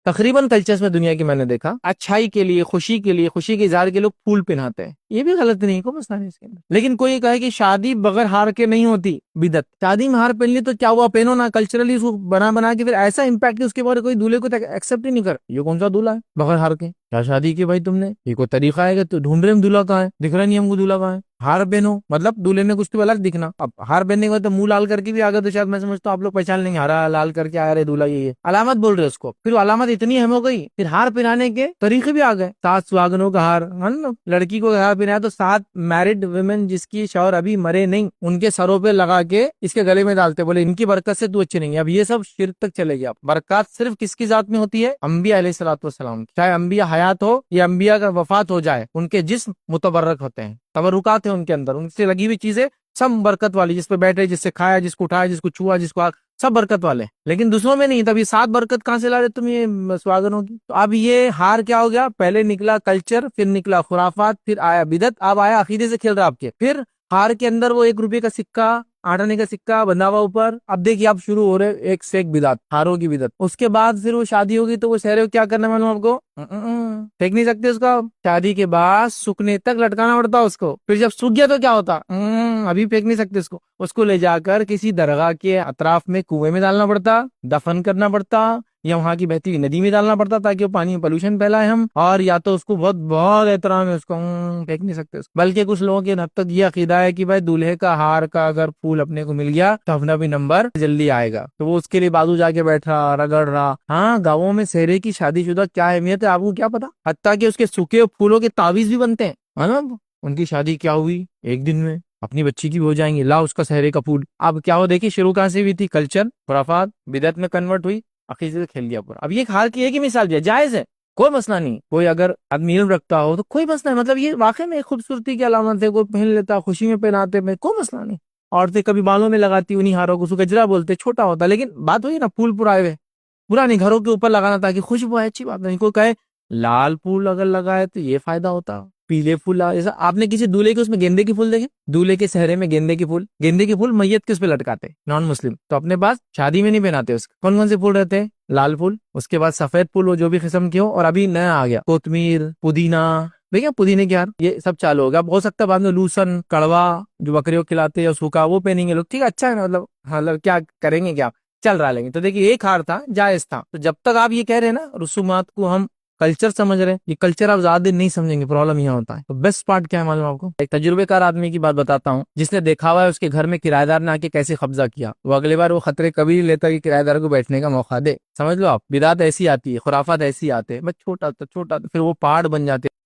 तकरीबन कल्चर्स में दुनिया की मैंने देखा, अच्छाई के लिए, खुशी के इजहार के लोग फूल पहनाते हैं। ये भी गलत नहीं है, कोई मसला नहीं इसके अंदर। लेकिन कोई कहे कि शादी बगैर हार के नहीं होती, बिदत। शादी में हार पहन ली तो क्या हुआ, पहनो ना। कल्चरली उसको बना बना के फिर ऐसा इम्पैक्ट है उसके बाद कोई दूल्हे को एक्सेप्ट ही नहीं कर। ये कौन सा दूल्हा है बगैर हार के? क्या शादी की भाई तुमने? ये कोई तरीका है? तो ढूंढ रहे हम दूल्हा कहाँ है, दिख रहा नहीं हमको दूल्हा कहाँ है। हार पहनो मतलब दूल्हे ने कुछ तो अलग दिखना। अब हार पहनने के बाद तो मुंह लाल करके भी आ गए तो शायद मैं समझता हूँ आप लोग पहचान लेंगे, हरा लाल करके आ रहे दूल्हा, ये अलामत बोल रहे उसको। फिर अलामत इतनी अहम हो गई, फिर हार पहनाने के तरीके भी आ गए। 7 सुहागनों का हार, है ना। लड़की को हार पहनाया तो 7 मैरिड वुमेन जिसकी शौहर अभी मरे नहीं, उनके सरों पे लगा के इसके गले में डालते, बोले इनकी बरकत से तू अच्छी नहीं है। अब ये सब शिर्क तक चले गया। बरकत सिर्फ किसकी जात में होती है? अंबिया अलैहिस्सलाम। चाहे अंबिया हयात हो या अंबिया का वफात हो जाए, उनके जिस्म मुतबर्रक होते हैं, तबरुकात है उनके अंदर, उनसे लगी हुई चीजें सब बरकत वाली। जिस पे बैठे, जिससे खाया, जिसको उठाया, जिसको छुआ, सब बरकत वाले। लेकिन दूसरों में नहीं। तभी 7 बरकत कहाँ से ला रहे तुम ये सुहागनों की? तो अब ये हार क्या हो गया? पहले निकला कल्चर, फिर निकला खुराफात, फिर आया बिदत, अब आया अकीदे से खेल रहा आपके। फिर हार के अंदर वो 1 रुपए का सिक्का, 8 आने का सिक्का बंधा हुआ ऊपर। अब देखिए आप शुरू हो रहे एक से एक बिदात, हारों की बिदत। उसके बाद फिर वो शादी होगी तो वो शहरे को क्या करना मालूम आपको? फेंक नहीं सकते उसका। शादी के बाद सूखने तक लटकाना पड़ता उसको। फिर जब सूख गया तो क्या होता? अभी फेंक नहीं सकते उसको। उसको ले जाकर किसी दरगाह के अतराफ में कुएं में डालना पड़ता, दफन करना पड़ता, या वहां की बहती हुई नदी में डालना पड़ता ताकि वो पानी में पोल्यूशन फैलाए हम। और या तो उसको बहुत बहुत एहतराम है उसको, फेंक नहीं सकते उसको। बल्कि कुछ लोगों के हद तक ये अकीदा है कि भाई दूल्हे का हार का अगर फूल अपने को मिल गया तो अपना भी नंबर जल्दी आएगा, तो वो उसके लिए बाजू जाके बैठ रहा, रगड़ रहा। हाँ, गाँवों में सेहरे की शादीशुदा क्या अहमियत है आपको क्या पता? हत्ता कि उसके सूखे फूलों के ताबीज भी बनते हैं, है ना। उनकी शादी क्या हुई, एक दिन में अपनी बच्ची की भी हो जाएंगी, ला उसका सहरे का फूल। अब क्या हो, देखिए शुरू कहाँ से हुई थी? कल्चर, खुराफात, बिदअत में कन्वर्ट हुई, अकीदे से खेल दिया पूरा। अब ये हाल की एक ही मिसाल दिया, जायज है, कोई मसला नहीं। कोई अगर आदमी इल्म रखता हो तो कोई मसला नहीं। मतलब ये वाकई में एक खूबसूरती की अलामत है, कोई पहन लेता, खुशी में पहनाते में कोई मसला नहीं। औरतें कभी बालों में लगाती उन्हीं हारों को, उसको गजरा बोलते, छोटा होता, लेकिन बात हुई ना फूल पुराए हुए, पुरानी घरों के ऊपर लगाना ताकि खुशबू आए, अच्छी बात नहीं। कोई कहे लाल फूल अगर लगाए तो ये फायदा होता, पीले फूल जैसा आपने किसी दूल्हे के उसमें गेंदे के फूल देखे? दूल्हे के सहरे में गेंदे के फूल मैयत किस पे लटकाते? Non Muslim. तो अपने पास शादी में नहीं पहनाते उसके। कौन कौन से फूल रहते हैं? लाल फूल, उसके बाद सफेद फूल, वो जो भी किस्म के हो, और अभी नया आ गया कोतमीर, पुदीना। भैया पुदीने के यार ये सब चालू हो गया। हो सकता है बाद में लूसन, कड़वा जो बकरियों खिलाते या सूखा वो पहनेंगे लोग, ठीक है, अच्छा है ना। मतलब मतलब क्या करेंगे, क्या चल रहा लेंगे। तो देखिए एक हार था, जायज था। तो जब तक आप ये कह रहे हैं ना रसूमात को हम कल्चर समझ रहे हैं, ये कल्चर आप ज्यादा दिन नहीं समझेंगे, प्रॉब्लम यहाँ होता है। तो बेस्ट पार्ट क्या है मालूम आपको? एक तजुर्बेकार आदमी की बात बताता हूँ, जिसने देखा हुआ है उसके घर में किराएदार ने आके कैसे कब्जा किया। वो अगली बार वो खतरे कभी नहीं लेता कि किराएदार को बैठने का मौका दे। समझ लो आप, बिदात ऐसी आती है, खुराफात ऐसी आते हैं, बस छोटा फिर वो पहाड़ बन जाते हैं।